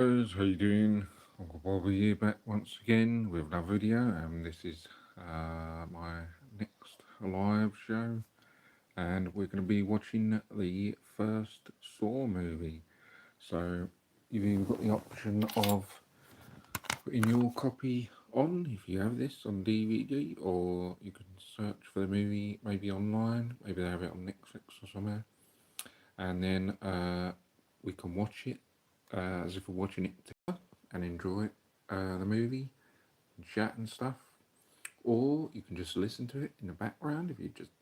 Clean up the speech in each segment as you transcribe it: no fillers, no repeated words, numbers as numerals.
How you doing? Uncle Bobby here, back once again with another video. This is my next live show, and we're going to be watching the first Saw movie. So you've either got the option of putting your copy on, if you have this on DVD, or you can search for the movie maybe online, maybe they have it on Netflix or somewhere, and then we can watch it as if we're watching it together and enjoy the movie, and chat and stuff. Or you can just listen to it in the background if you just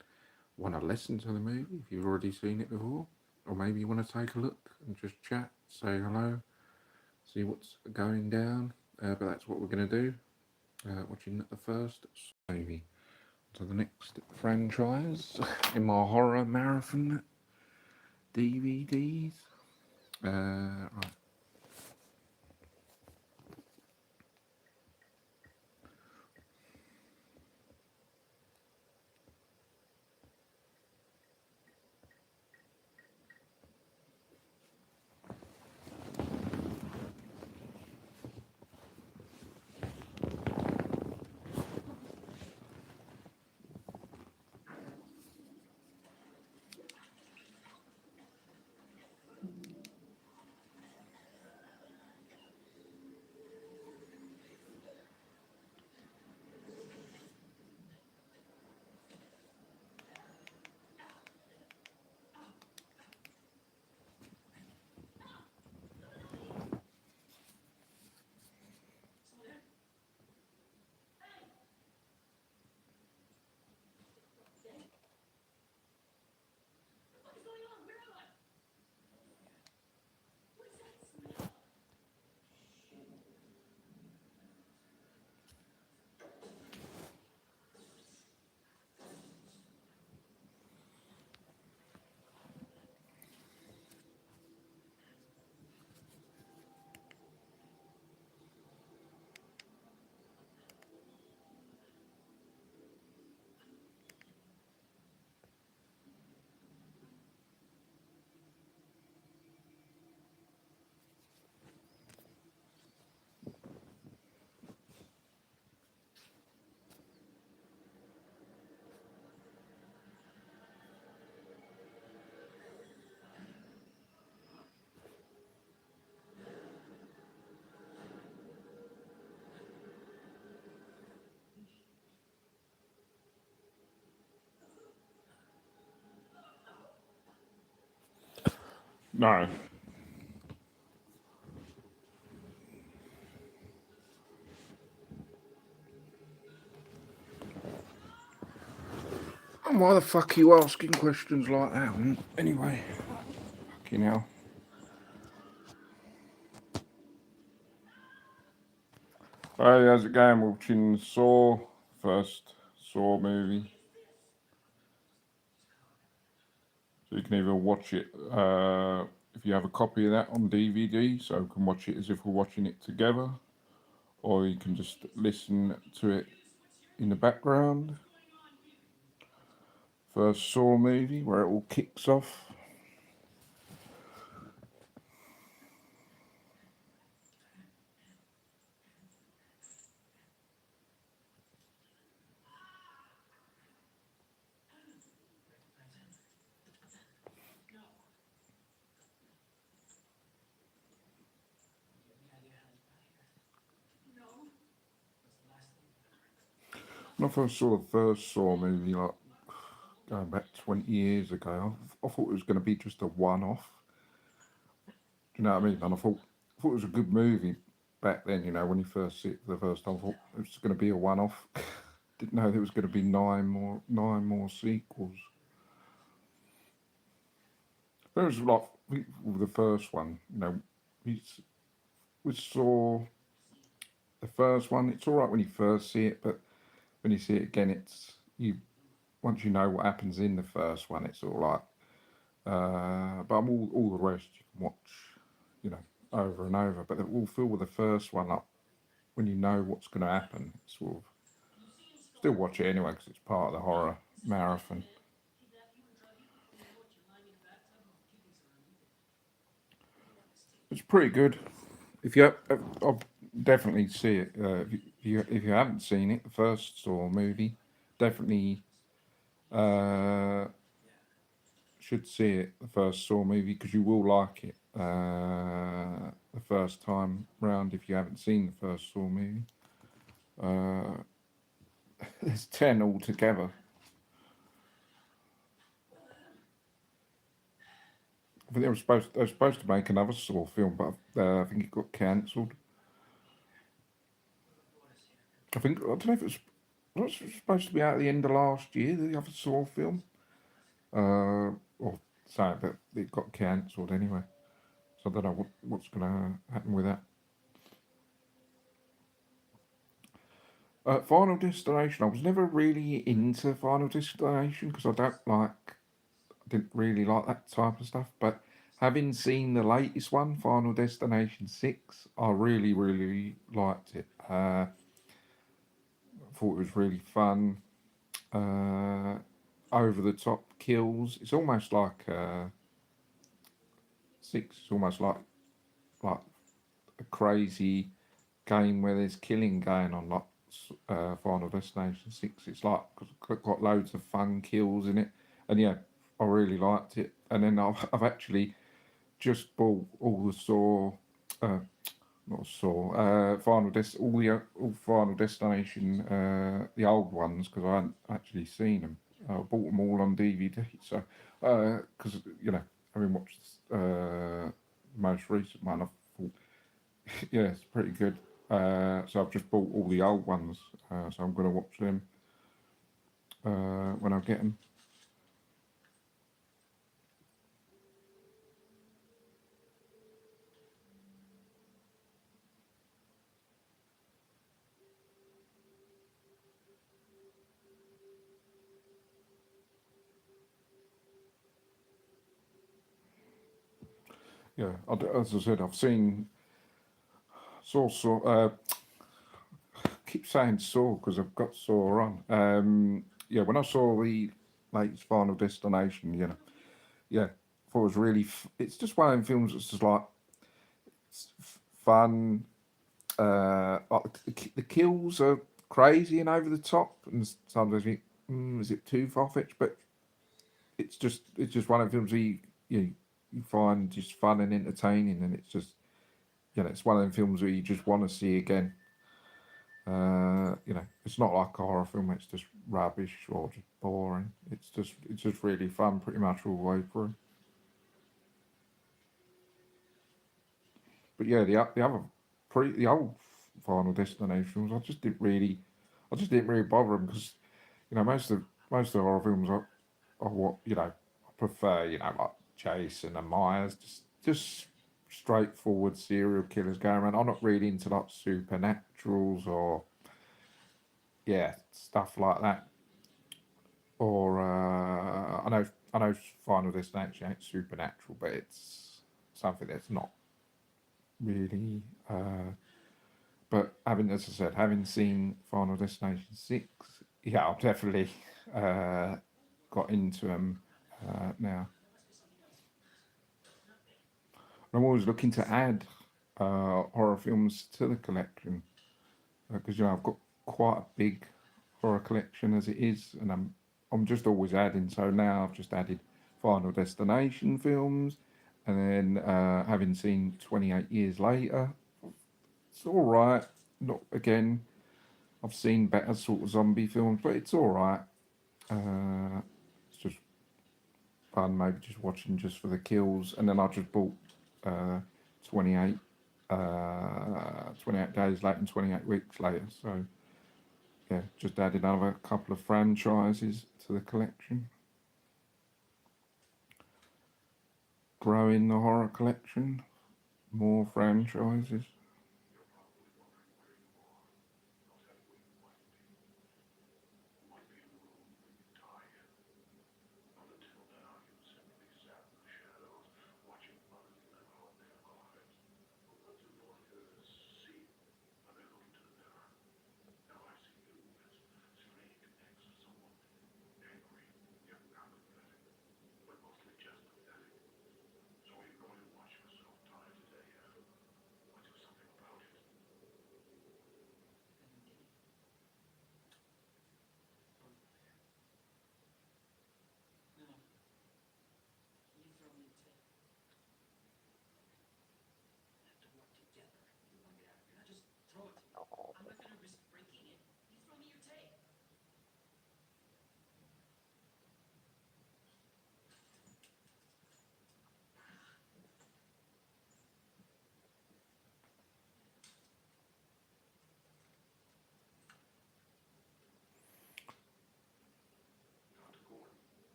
want to listen to the movie if you've already seen it before. Or maybe you want to take a look and just chat, say hello, see what's going down. But that's what we're going to do, watching the first movie. To the next franchise in my horror marathon DVDs. Right. No. And why the fuck are you asking questions like that? Anyway, fucking hell. Hey, how's it going? Watching Saw, first Saw movie. So you can either watch it if you have a copy of that on DVD, so you can watch it as if we're watching it together, or you can just listen to it in the background. First Saw movie, where it all kicks off. When I first saw the first Saw movie, like going back 20 years ago, I thought it was going to be just a one-off. Do you know what I mean? And I thought it was a good movie back then. You know, when you first see it for the first time, I thought it was going to be a one-off. Didn't know there was going to be nine more sequels. But it was like the first one. You know, we saw the first one. It's all right when you first see it, but when you see it again, it's you. Once you know what happens in the first one, it's all right. But all the rest you can watch, you know, over and over. But it will feel with the first one up when you know what's going to happen. Sort of still watch it anyway because it's part of the horror marathon. It's pretty good. If you, I'll definitely see it. If you haven't seen it, the first Saw movie, definitely uh, should see it. The first Saw movie because you will like it. The first time round, if you haven't seen the first Saw movie, uh, there's 10 altogether. I think they were supposed to make another Saw film, but I think it got cancelled. I don't know if it was supposed to be out at the end of last year. The other Saw film, or something, but it got cancelled anyway. So I don't know what's going to happen with that. Final Destination. I was never really into Final Destination because I didn't really like that type of stuff. But having seen the latest one, Final Destination 6, I really, really liked it. Thought it was really fun. Over the top kills. It's almost like 6. It's almost like a crazy game where there's killing going on, like Final Destination 6. It's like got loads of fun kills in it, and yeah, I really liked it. And then I've actually just bought all the Saw, uh, not Saw, all Final Destination, the old ones because I hadn't actually seen them. I bought them all on DVD, so because having watched the most recent one, I thought yeah, it's pretty good. So I've just bought all the old ones, so I'm going to watch them when I get them. Yeah, as I said, I've seen Saw. Keep saying Saw because I've got Saw on. Yeah, when I saw the latest Final Destination, yeah, I thought it was really. It's just one of them films that's just like fun. Like the kills are crazy and over the top, and sometimes you think, is it too far fetched? But it's just one of the films where you find just fun and entertaining, and it's just it's one of them films where you just want to see again. It's not like a horror film; it's just rubbish or just boring. It's just really fun, pretty much all the way through. But yeah, the other the old Final Destinations, I just didn't really bother them because most of the horror films are what I prefer. Like Jason and Myers, just straightforward serial killers going around. I'm not really into like supernaturals or yeah stuff like that. Or I know Final Destination ain't supernatural, but it's something that's not really. But as I said, having seen Final Destination 6, yeah, I've definitely uh, got into them now. I'm always looking to add horror films to the collection because I've got quite a big horror collection as it is, and I'm just always adding. So now I've just added Final Destination films, and then having seen 28 Years Later, it's all right. Not again. I've seen better sort of zombie films, but it's all right. It's just fun, maybe just watching just for the kills. And then I just bought uh, 28, 28 days later and 28 weeks later. So yeah, just added another couple of franchises to the collection. Growing the horror collection, more franchises.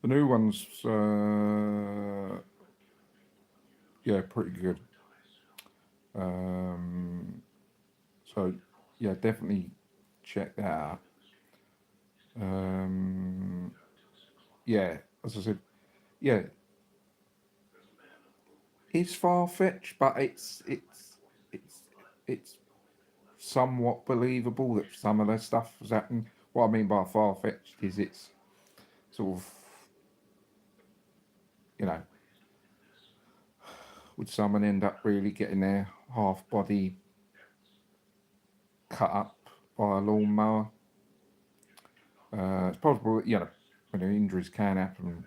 The new one's yeah, pretty good. So yeah, definitely check that out. Yeah, as I said, yeah, it's far fetched, but it's it's somewhat believable that some of the stuff has happened. What I mean by far fetched is it's sort of, you know, would someone end up really getting their half body cut up by a lawnmower? It's possible that, you know, when injuries can happen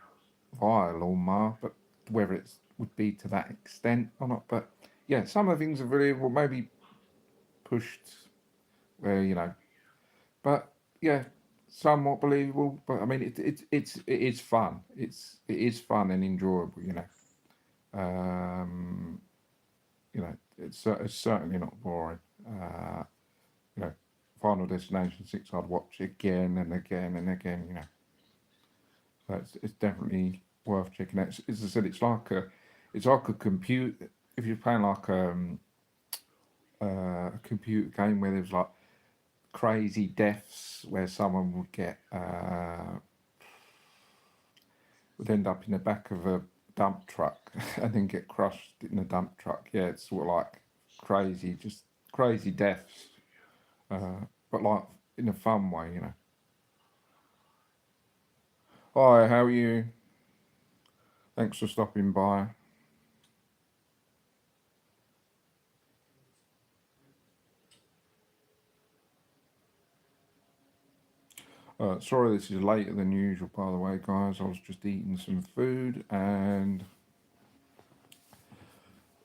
via a lawnmower, but whether it would be to that extent or not. But yeah, some of the things are really, well, maybe pushed where, you know, but yeah, somewhat believable. But I mean, it is fun. It is fun and enjoyable. Um, it's certainly not boring. You know, Final Destination 6, I'd watch again and again and again. You know, so it's definitely worth checking out. As I said, it's like a computer. If you're playing like a computer game where there's like crazy deaths, where someone would end up in the back of a dump truck and then get crushed in a dump truck. Yeah, it's sort of like crazy, just crazy deaths, but like in a fun way, you know. Hi, how are you? Thanks for stopping by. Sorry this is later than usual, by the way, guys. I was just eating some food and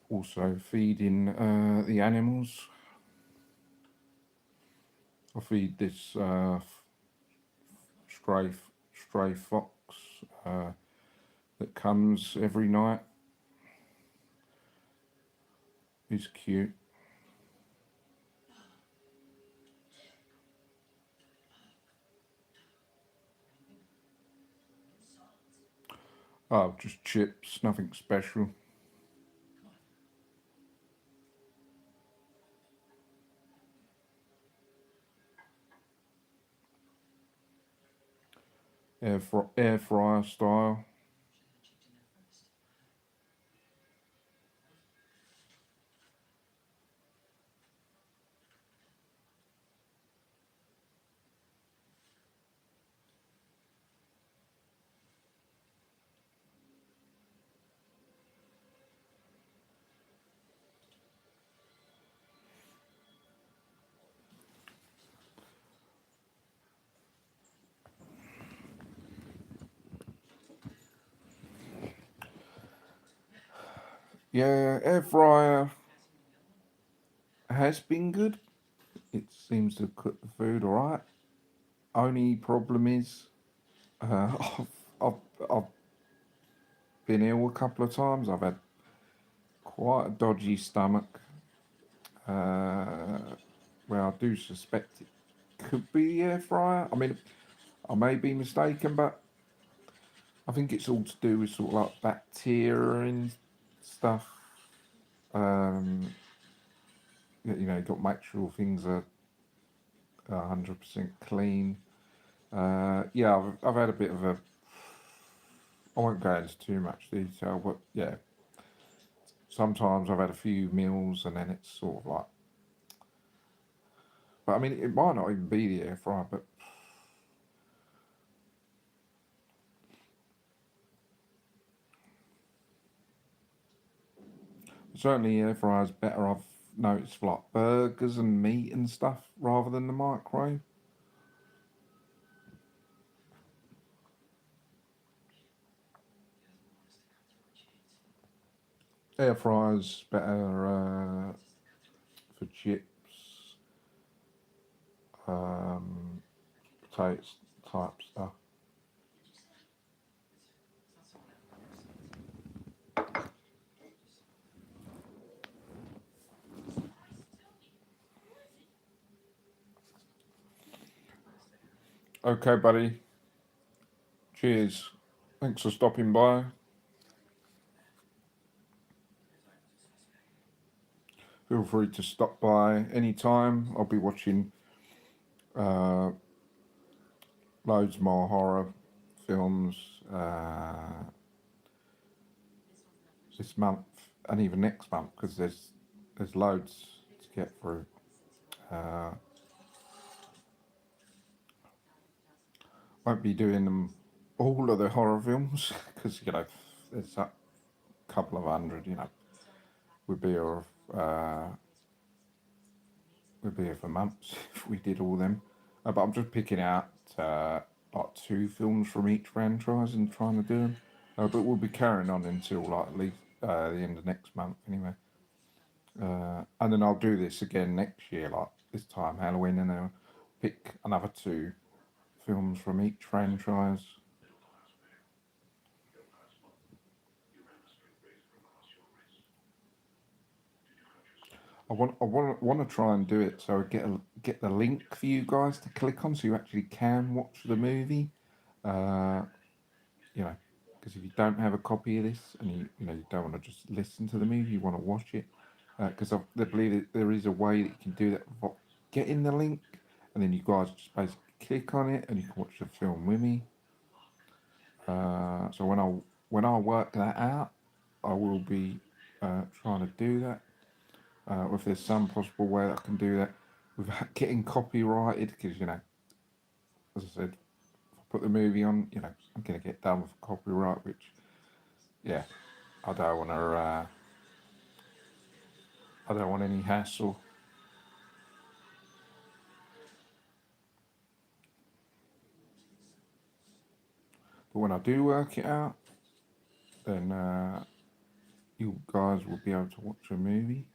also feeding the animals. I feed this stray stray fox uh, that comes every night. He's cute. Oh, just chips, nothing special. Air fryer style. Yeah, air fryer has been good. It seems to cook the food alright. Only problem is, uh, I've, I've been ill a couple of times. I've had quite a dodgy stomach. Uh, well, I do suspect it could be the air fryer. I mean, I may be mistaken, but I think it's all to do with sort of like bacteria and stuff. Um, you know, you got to make sure things are 100% clean. Yeah, I've had a bit of a. I won't go into too much detail, but yeah, sometimes I've had a few meals and then it's sort of like. But I mean, it might not even be the air fryer, but certainly air fryer's better. I've noticed for like burgers and meat and stuff rather than the microwave. Air fryer's better for chips, um, potatoes type stuff. Okay, buddy. Cheers. Thanks for stopping by. Feel free to stop by anytime. I'll be watching loads more horror films this month and even next month because there's loads to get through. Won't be doing them all of the horror films because there's a couple of hundred. We'd be here we'd be here for months if we did all them. But I'm just picking out like 2 films from each franchise and trying to do them. But we'll be carrying on until like at least the end of next month anyway. And then I'll do this again next year, like this time Halloween, and I'll pick another 2 films from each franchise. I want to try and do it so I get the link for you guys to click on, so you actually can watch the movie. Uh, you know, because if you don't have a copy of this and you don't want to just listen to the movie, you want to watch it. Because I believe that there is a way that you can do that. Getting the link, and then you guys just basically click on it, and you can watch the film with me. So when I work that out, I will be trying to do that. If there's some possible way that I can do that without getting copyrighted, because as I said, if I put the movie on, I'm gonna get done with copyright, which yeah, I don't want to. I don't want any hassle. But when I do work it out, then you guys will be able to watch a movie.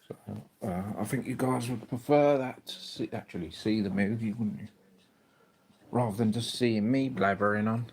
So I think you guys would prefer that to actually see the movie, wouldn't you? Rather than just seeing me blabbering on.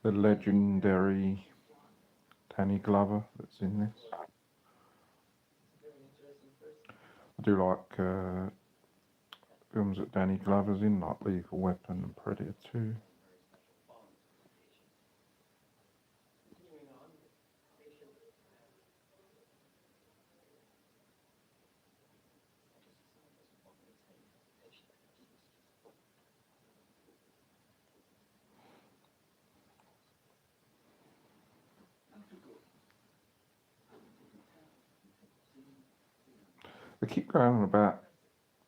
The legendary Danny Glover that's in this. I do like films that Danny Glover's in, like Lethal Weapon and Predator 2. They keep going on about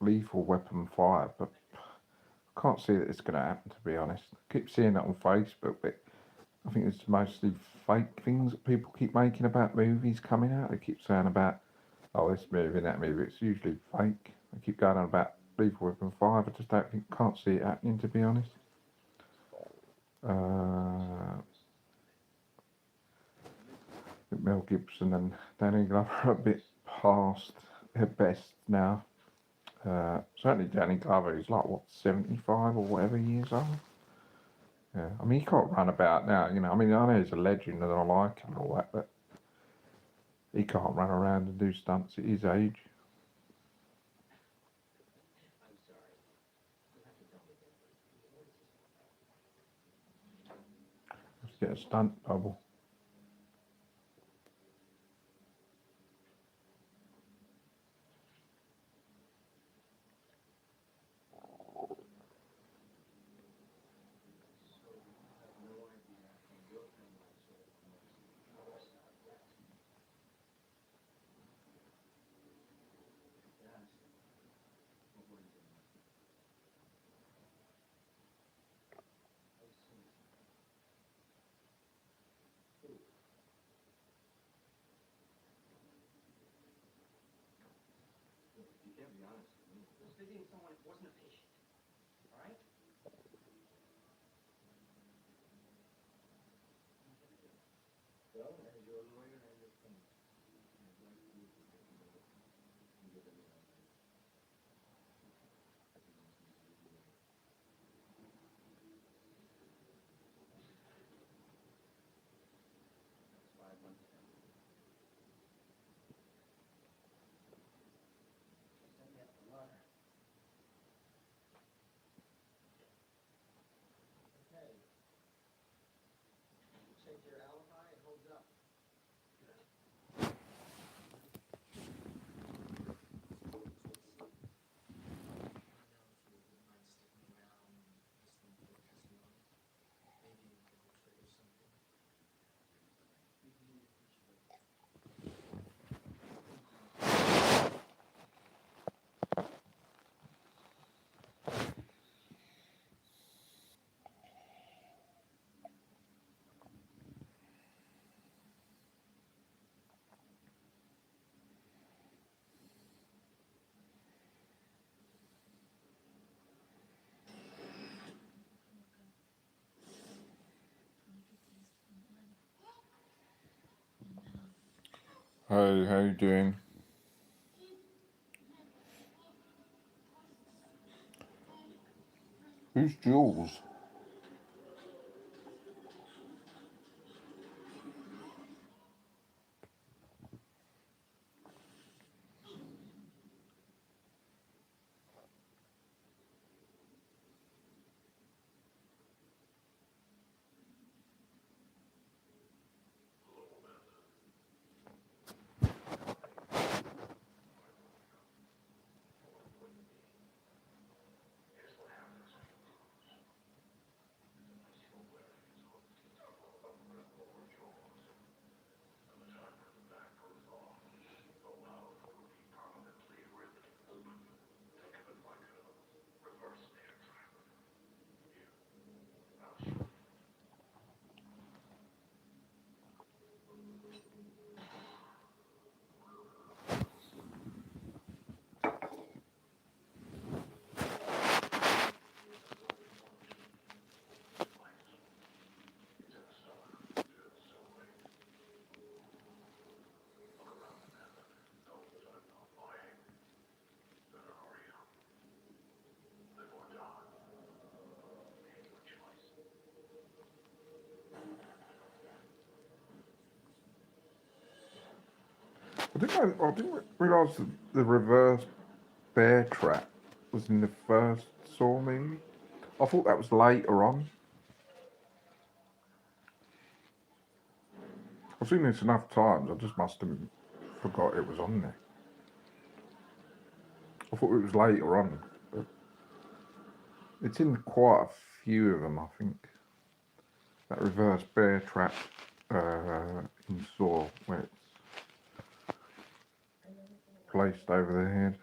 Lethal Weapon 5, but I can't see that it's going to happen, to be honest. I keep seeing that on Facebook, but I think it's mostly fake things that people keep making about movies coming out. They keep saying about, oh, this movie and that movie. It's usually fake. They keep going on about Lethal Weapon 5. I just can't see it happening, to be honest. Uh, Mel Gibson and Danny Glover are a bit past their best now. Certainly Danny Glover, he's like, what, 75 or whatever years old? Yeah, I mean, he can't run about now, you know. I mean, I know he's a legend and I like him and all that, but he can't run around and do stunts at his age. Let's get a stunt double. Hey, how you doing? Who's Jules? I didn't realise that the reverse bear trap was in the first Saw movie. I thought that was later on. I've seen this enough times, I just must have forgot it was on there. I thought it was later on, but it's in quite a few of them, I think. That reverse bear trap in Saw, where it's placed over the head.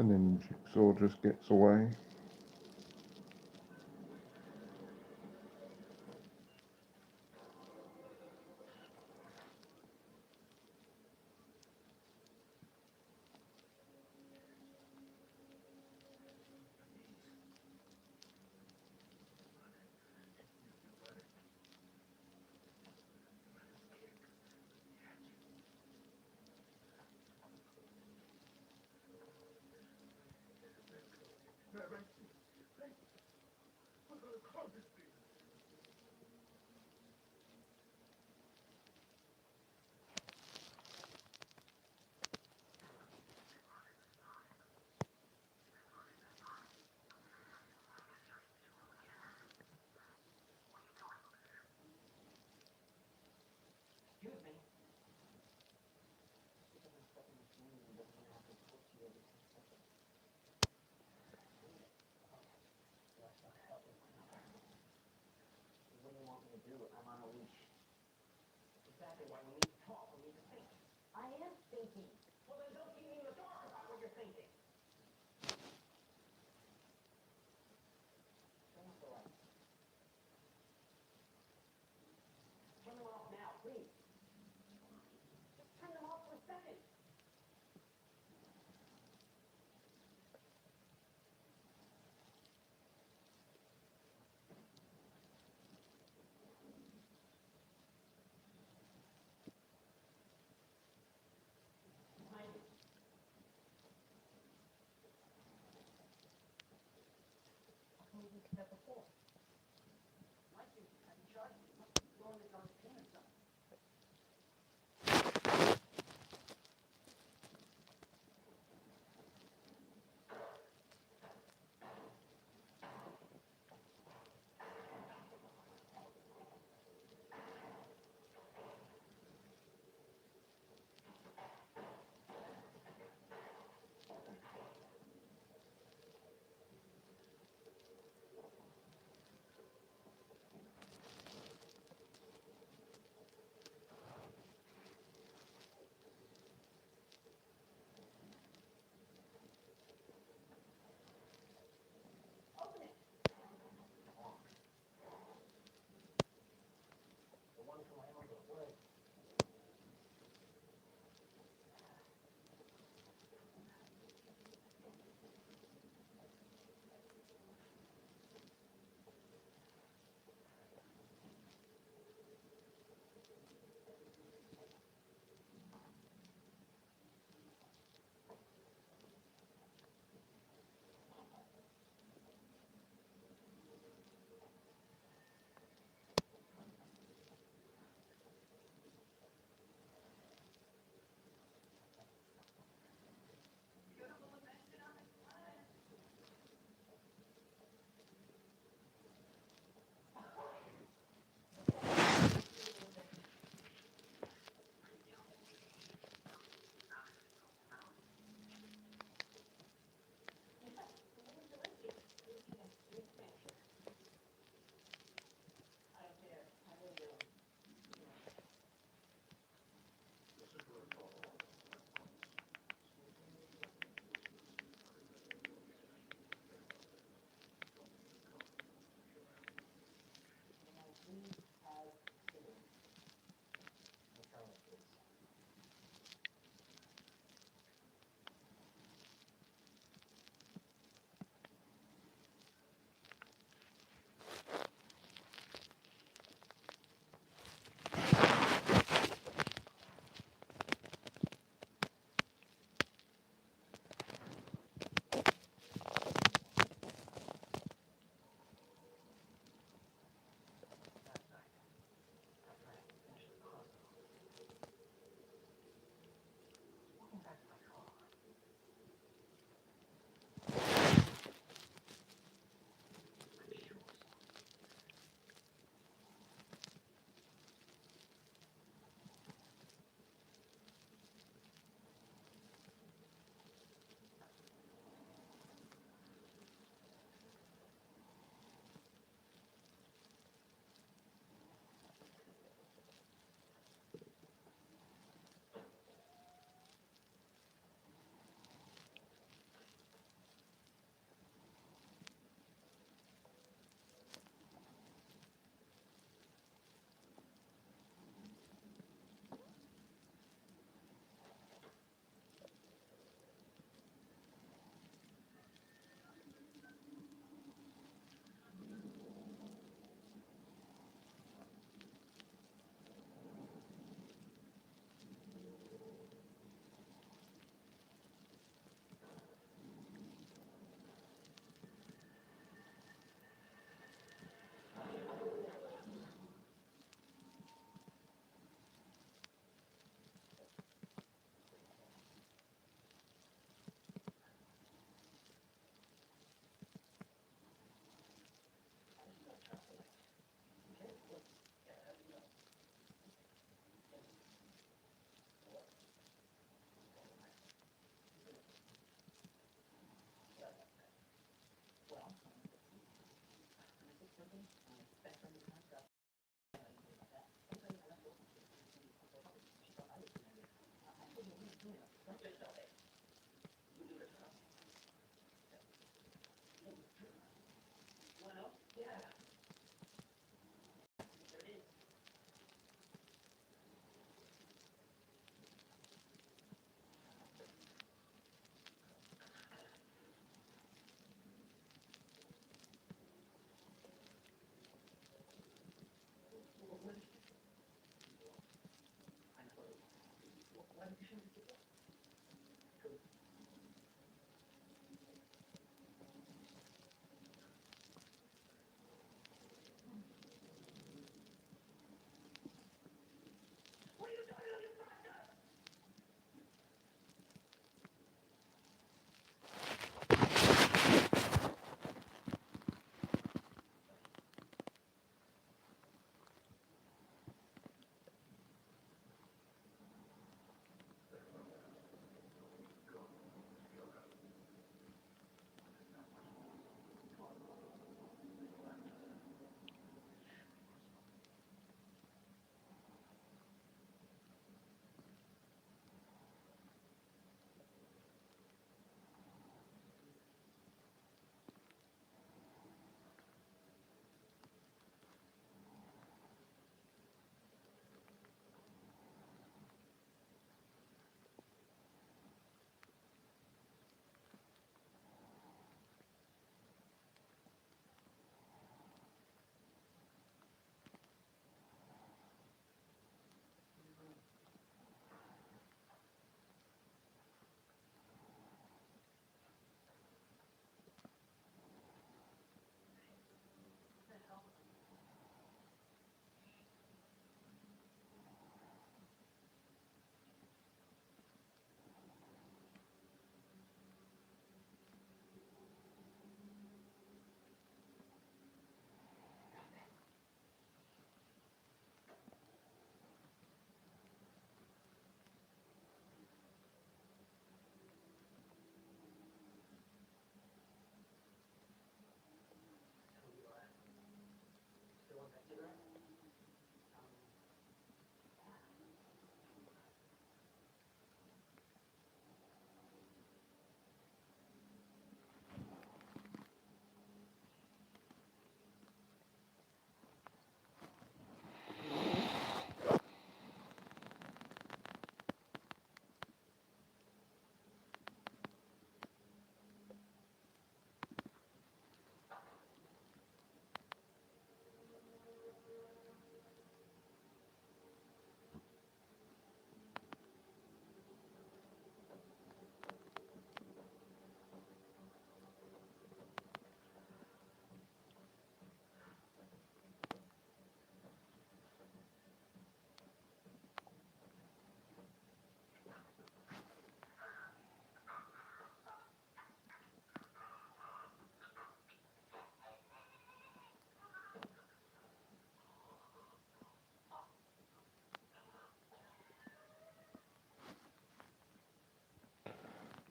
And then Jigsaw just gets away.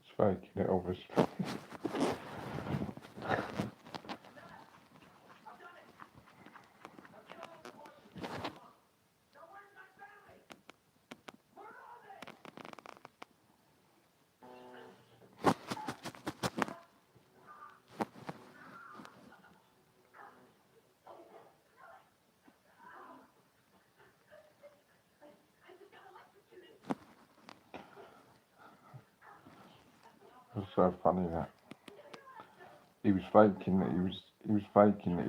It's faking it, obviously. It's so funny that he was faking that he was faking that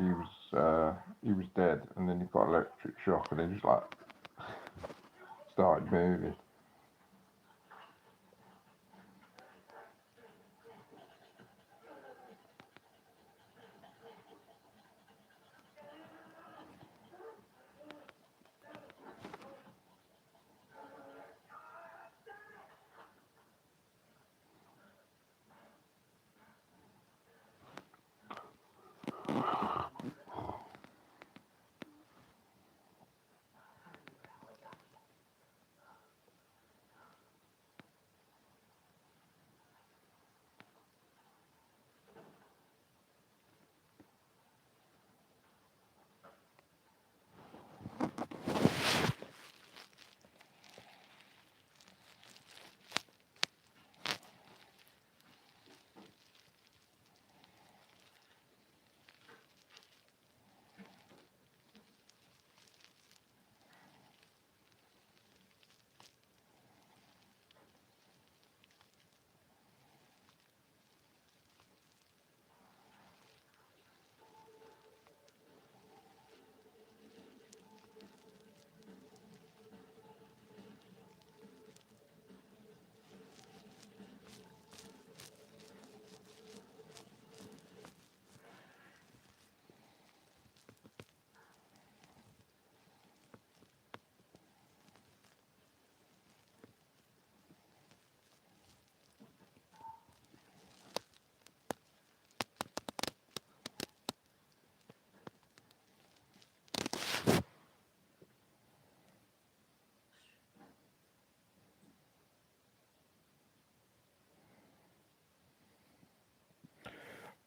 he was dead, and then he got electric shock, and he just like started moving.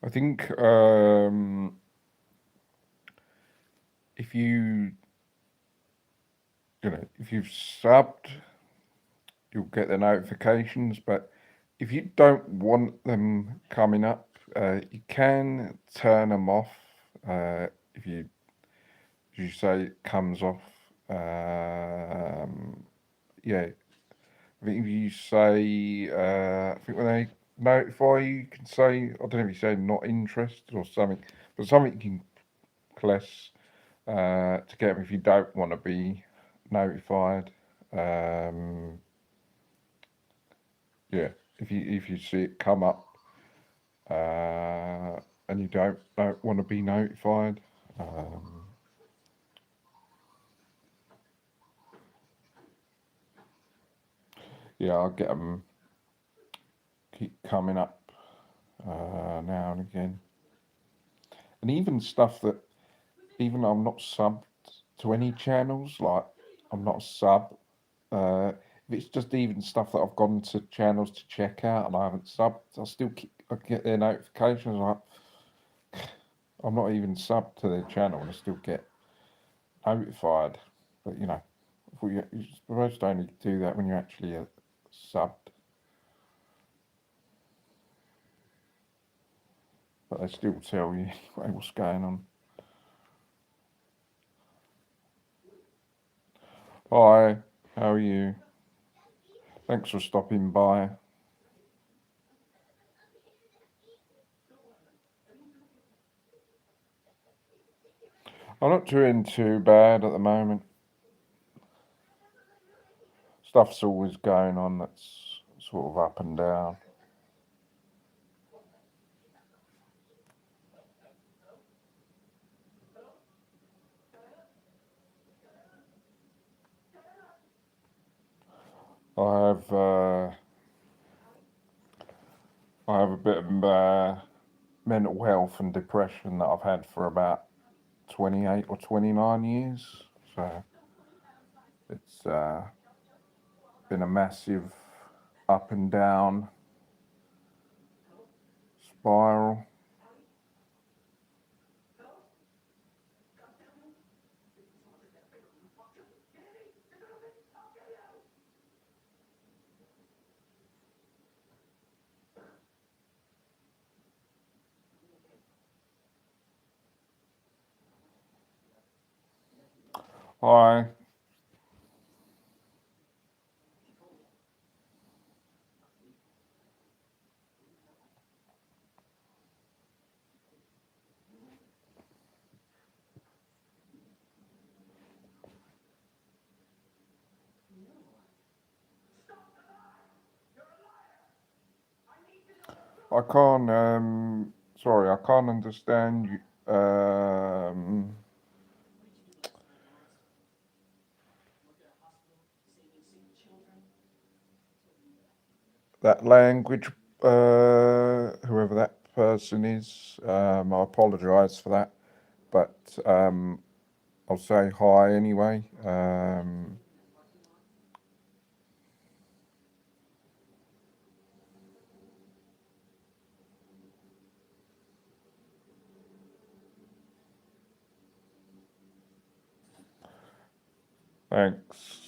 I think if if you've subbed, you'll get the notifications. But if you don't want them coming up, you can turn them off. If you say it comes off, yeah. I think if you say, I think when they notify you, you can say, I don't know if you say not interested or something, but something you can press to get them if you don't want to be notified. Um, yeah, if you see it come up and you don't want to be notified, yeah, I'll get them keep coming up now and again, and even stuff that even though I'm not subbed to any channels, like I'm not a sub. If it's just even stuff that I've gone to channels to check out and I haven't subbed, I get their notifications. Like I'm not even subbed to their channel and I still get notified. But you're supposed to only do that when you're actually subbed. But they still tell you what's going on. Hi, how are you? Thanks for stopping by. I'm not doing too bad at the moment. Stuff's always going on that's sort of up and down. I have I have a bit of mental health and depression that I've had for about 28 or 29 years. So it's been a massive up and down spiral. Hi. I can't, sorry, I can't understand you. That language, whoever that person is. I apologise for that, but I'll say hi anyway. Thanks.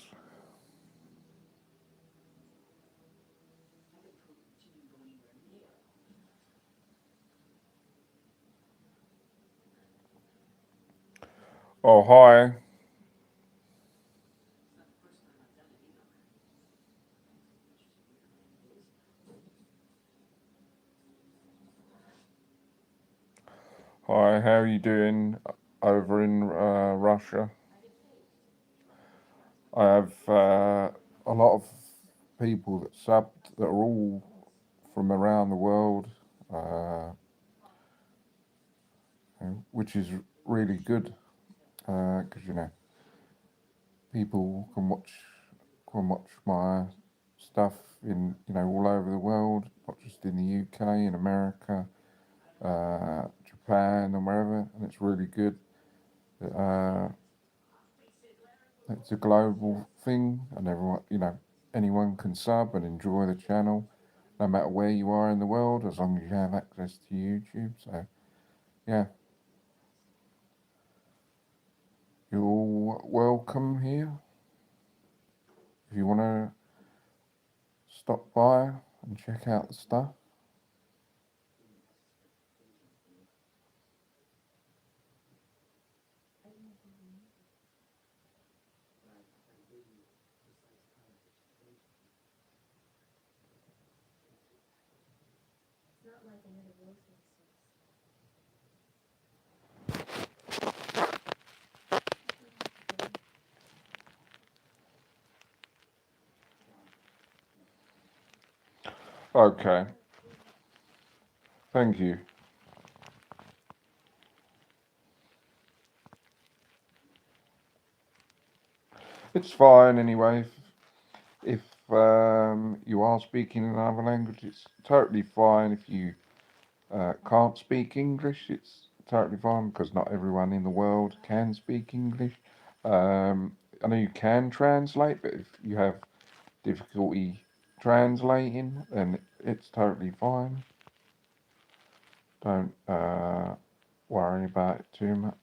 Oh, hi. Hi, how are you doing over in Russia? I have a lot of people that subbed that are all from around the world, uh, which is really good because people can watch my stuff in all over the world, not just in the UK, in America, Japan, and wherever, and it's really good. Uh, it's a global thing, and anyone can sub and enjoy the channel. no matter where you are in the world, as long as you have access to YouTube. So, yeah, you're all welcome here. If you want to stop by and check out the stuff. Okay, thank you. It's fine anyway. If you are speaking another language, it's totally fine. If you can't speak English, it's totally fine because not everyone in the world can speak English. I know you can translate, but if you have difficulty translating, then it's totally fine. Don't worry about it too much.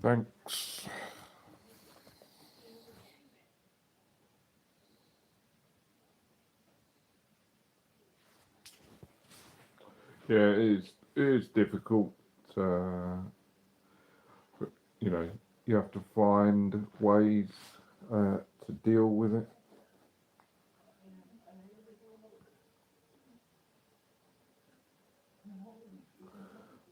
Thanks. Yeah, it is difficult. Uh, you know, you have to find ways to deal with it.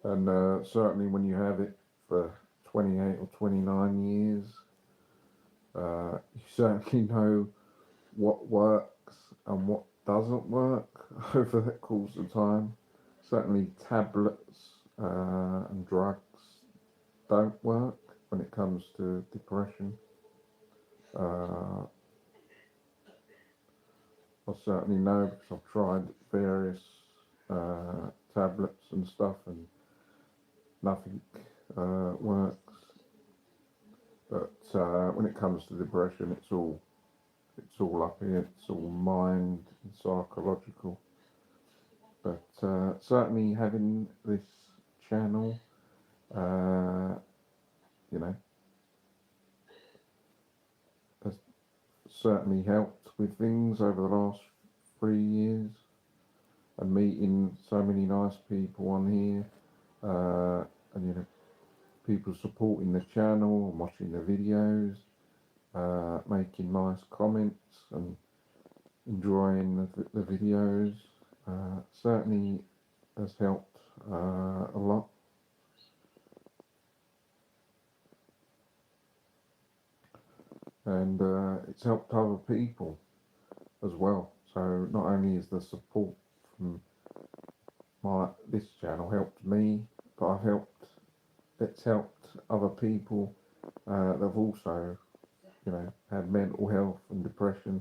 And certainly when you have it for 28 or 29 years, you certainly know what works and what doesn't work over the course of time. Certainly, tablets and drugs don't work when it comes to depression. Uh, I certainly know because I've tried various tablets and stuff, and nothing works. But when it comes to depression, it's all up here. It's all mind and psychological. But certainly having this channel, uh, you know, has certainly helped with things over the last 3 years, and meeting so many nice people on here, and people supporting the channel and watching the videos, making nice comments and enjoying the videos. Certainly has helped a lot, and it's helped other people as well. So not only is the support from my this channel helped me, but it's helped other people that have also had mental health and depression,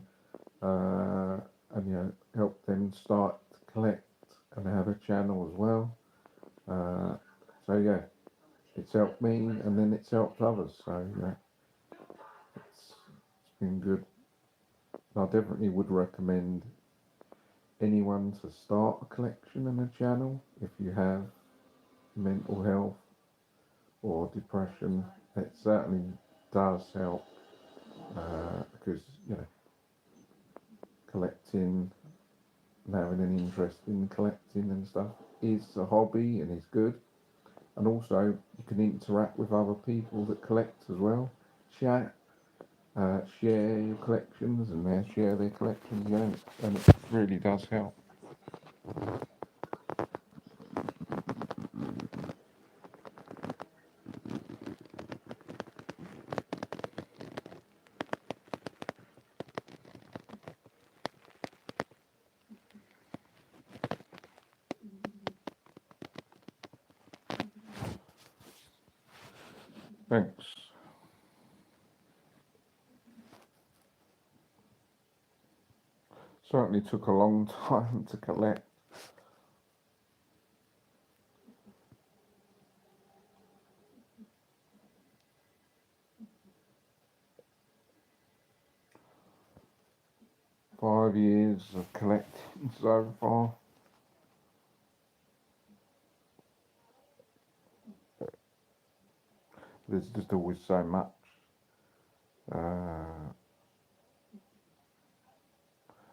uh, and helped them start to collect and have a channel as well. Uh, so yeah, it's helped me, and then it's helped others. So it's been good. I definitely would recommend anyone to start a collection and a channel if you have mental health or depression. It certainly does help, because collecting and having an interest in collecting and stuff is a hobby and is good. And also you can interact with other people that collect as well. Chat, share your collections, and they share their collections. And it really does help. Thanks. Certainly took a long time to collect. 5 years of collecting so far. There's just always so much. Uh,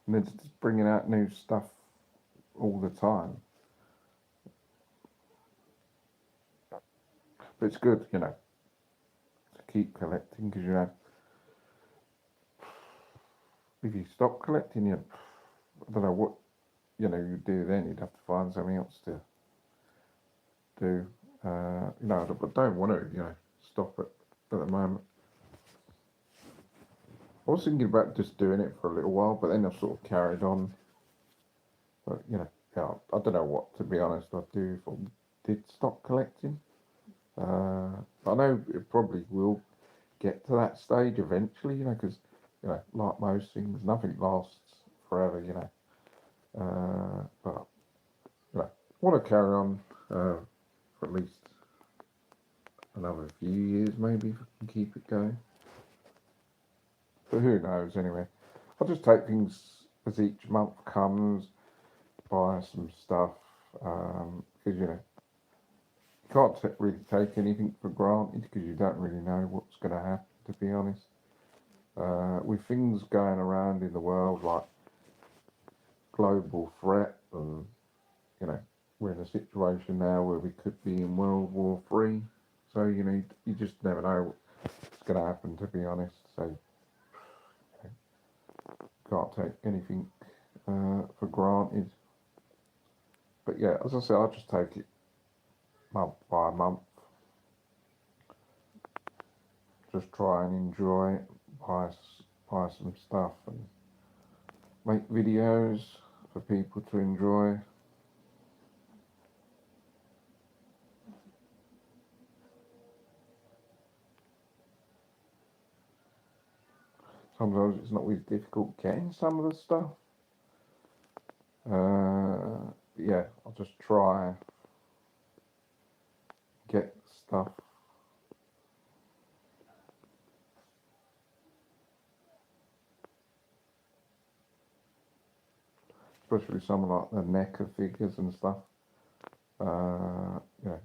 and it's just bringing out new stuff all the time. But it's good, to keep collecting, because if you stop collecting, I don't know what you do then. You'd have to find something else to do. But don't want to, stop it at the moment. I was thinking about just doing it for a little while, but then I've sort of carried on. But I don't know what, to be honest, I'd do if I did stop collecting. But I know it probably will get to that stage eventually, because like most things, nothing lasts forever, But I want to carry on for at least another few years, maybe, if I can keep it going. But who knows, anyway. I'll just take things as each month comes, buy some stuff, because you can't really take anything for granted, because you don't really know what's going to happen, to be honest. With things going around in the world like global threat, and we're in a situation now where we could be in World War III, so you just never know what's going to happen, to be honest. So can't take anything for granted. But yeah, as I said, I'll just take it month by month. Just try and enjoy it, buy some stuff, and make videos for people to enjoy. Sometimes it's not always difficult getting some of the stuff. Yeah, I'll just try get stuff. Especially some of like the NECA figures and stuff. Yeah,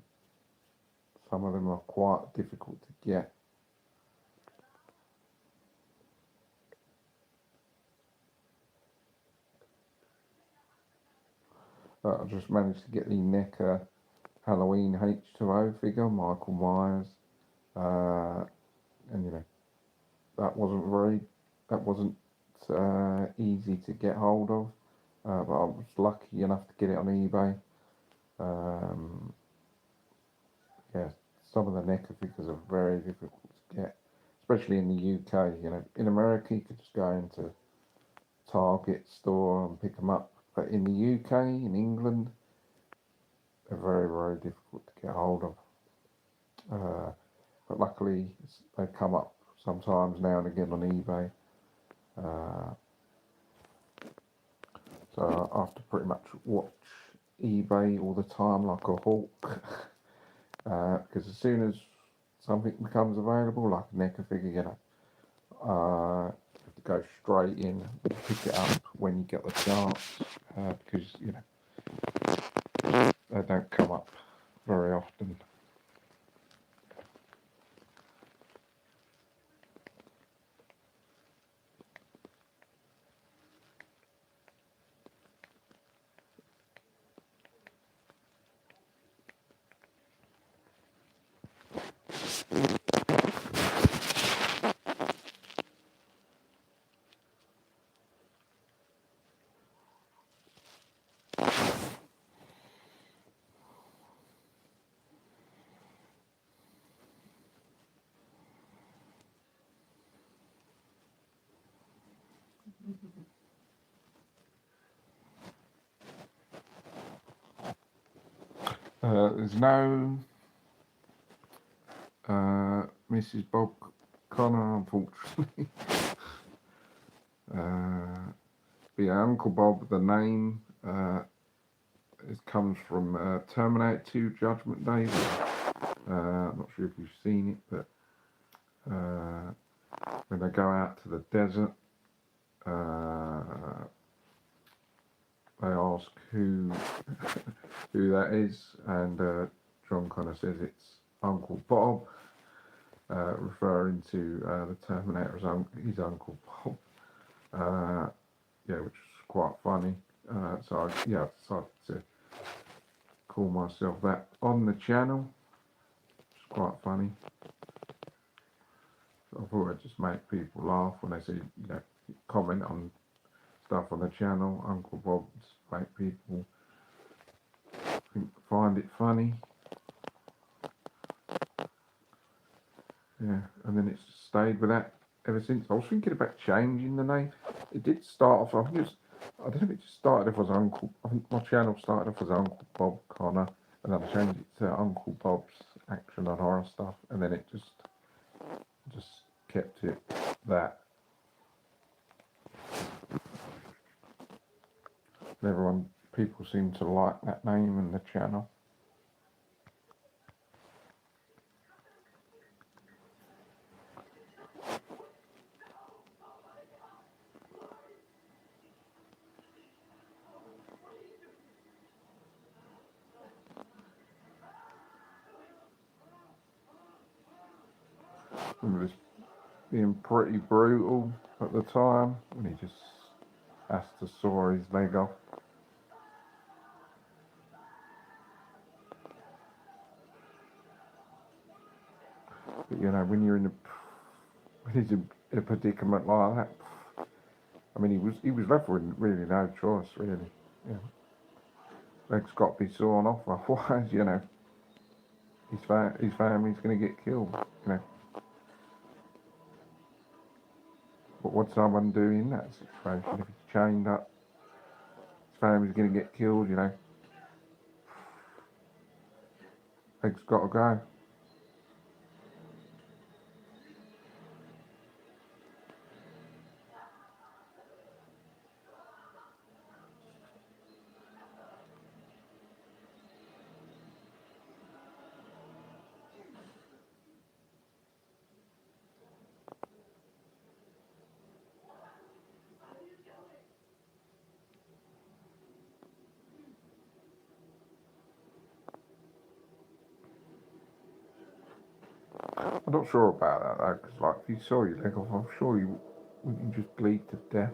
some of them are quite difficult to get. I just managed to get the NECA Halloween H2O figure, Michael Myers, and you know that wasn't easy to get hold of, but I was lucky enough to get it on eBay. Yeah, some of the NECA figures are very difficult to get, especially in the UK. You know, in America you could just go into Target store and pick them up, but in the UK, in England, they're very, very difficult to get hold of. But luckily, they come up sometimes now and again on eBay. So I have to pretty much watch eBay all the time like a hawk. Because as soon as something becomes available, like a NECA figure, you know, you have to go straight in and pick it up when you get the chance. Because, you know, they don't come up very often. There's no Mrs. Bob Connor, unfortunately. But yeah, Uncle Bob, the name, it comes from Terminator 2 Judgment Day. I'm not sure if you've seen it, but when they go out to the desert, they ask who who that is, and John Connor says it's Uncle Bob, referring to the Terminator as his Uncle Bob. Yeah, which is quite funny. So I decided to call myself that on the channel. It's quite funny. So I thought I'd just make people laugh when they see, you know, comment on stuff on the channel. Uncle Bob's make people find it funny. Yeah, and then it's stayed with that ever since. I was thinking about changing the name. It did start off. I don't know if it just started off as Uncle. I think my channel started off as Uncle Bob Connor, and then I changed it to Uncle Bob's Action and Horror Stuff, and then it just kept it that. And people seem to like that name and the channel. It was being pretty brutal at the time when he just has to saw his leg off. But you know, when he's in a predicament like that, I mean, he was left with really no choice, really. You know, legs got to be sawn off, otherwise, you know, his family's going to get killed. You know, but what someone do in that situation if he's chained up. His family's going to get killed, you know. Egg's got to go. I'm not sure about that though, because like if you saw your leg off, I'm sure you wouldn't just bleed to death.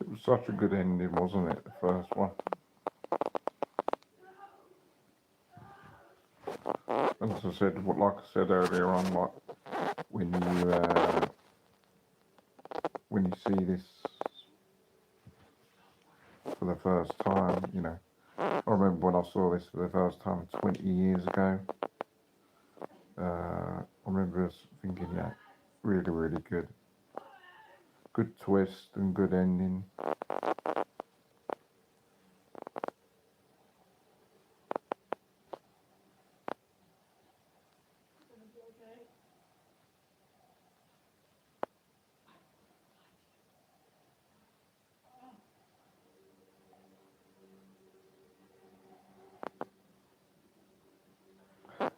It was such a good ending, wasn't it? The first one. And as I said, like I said earlier on, like when you see this for the first time, you know. I remember when I saw this for the first time 20 years ago. I remember thinking, yeah, really, really good. Good twist and good ending.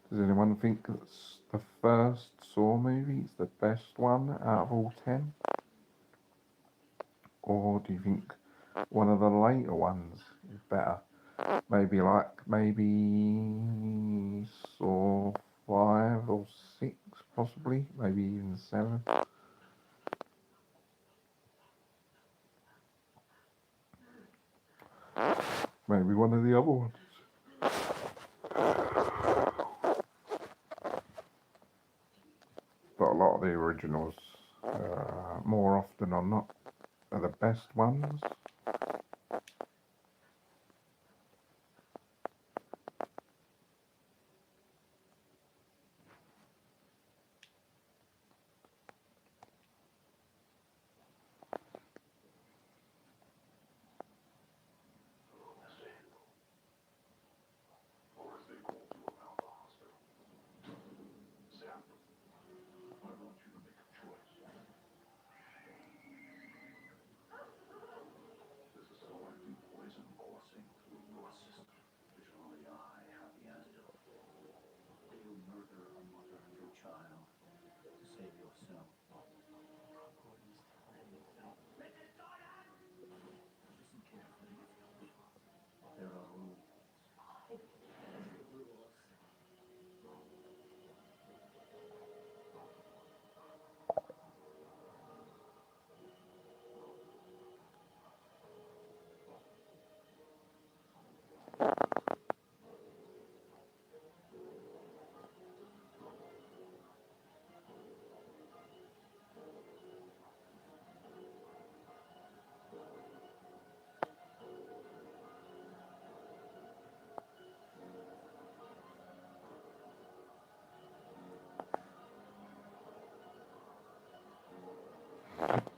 Does anyone think that's the first Saw movie is the best one out of all 10? Or do you think one of the later ones is better? Maybe Saw 5 or 6, possibly, maybe even 7. Maybe one of the other ones. But lot of the originals, more often than not, are the best ones.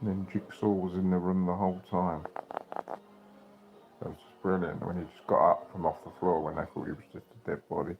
And then Jigsaw was in the room the whole time. That was just brilliant when he just got up from off the floor when they thought he was just a dead body.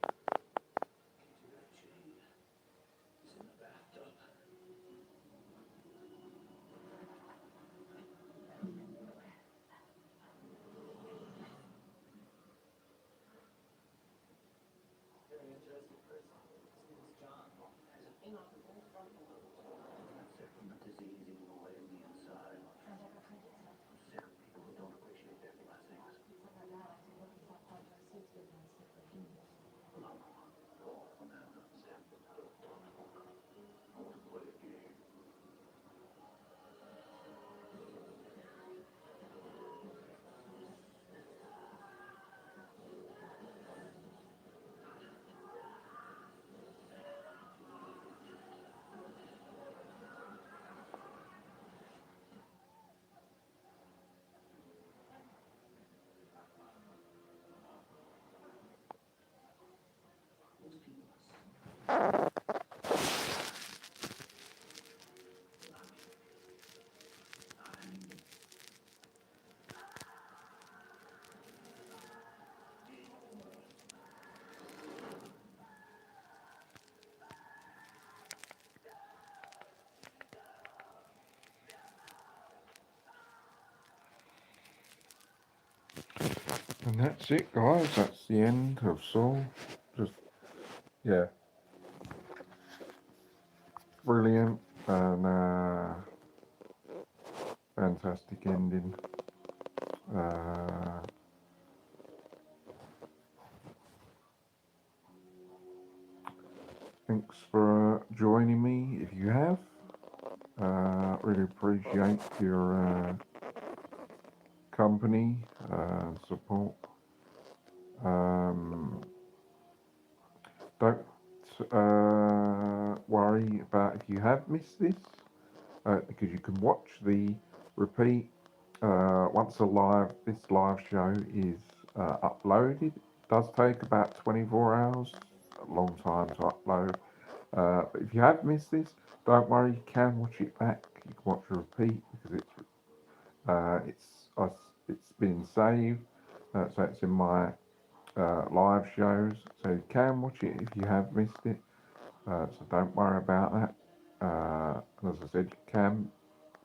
And that's it, guys. That's the end of Saw. Just, yeah, brilliant and fantastic ending. Thanks for joining me if you have. Really appreciate your company and support. Don't worry about if you have missed this, because you can watch the repeat once this live show is uploaded. It does take about 24 hours, a long time to upload. But if you have missed this, don't worry, you can watch it back. You can watch a repeat because it's been saved, so it's in my live shows. So you can watch it if you have missed it. So don't worry about that. And as I said, you can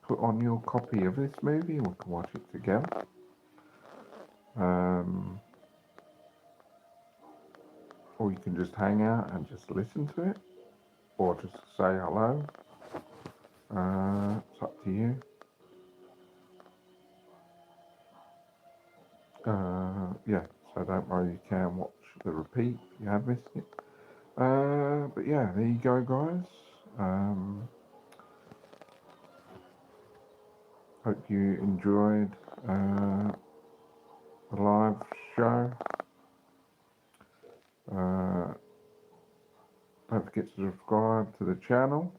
put on your copy of this movie and we can watch it together. Or you can just hang out and just listen to it, or just say hello. It's up to you. Yeah, so don't worry, you can watch the repeat if you have missed it. But yeah, there you go, guys. Hope you enjoyed the live show. Don't forget to subscribe to the channel.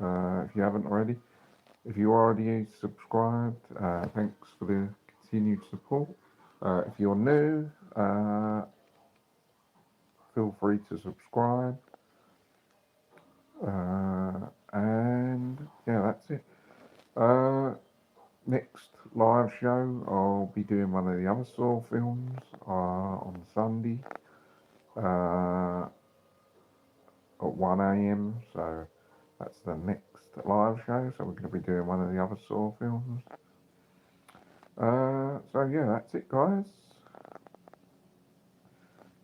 if you haven't already. If you already subscribed, thanks for the continued support. If you're new, feel free to subscribe. And yeah, that's it. Next live show, I'll be doing one of the other Saw films on Sunday at 1 a.m. So that's the next live show. So we're going to be doing one of the other Saw films. So yeah, that's it, guys.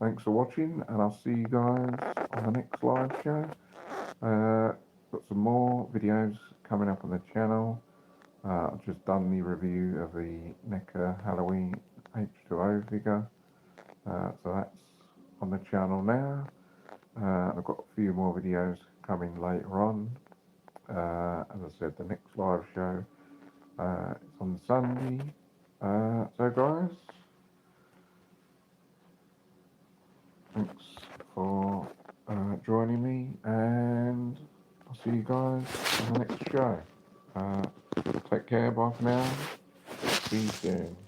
Thanks for watching, and I'll see you guys on the next live show. Got some more videos coming up on the channel. I've just done the review of the NECA Halloween H2O figure, so that's on the channel now. I've got a few more videos coming later on. As I said, the next live show is on Sunday. So guys, thanks for joining me, and I'll see you guys on the next show. Take care, bye for now. See you soon.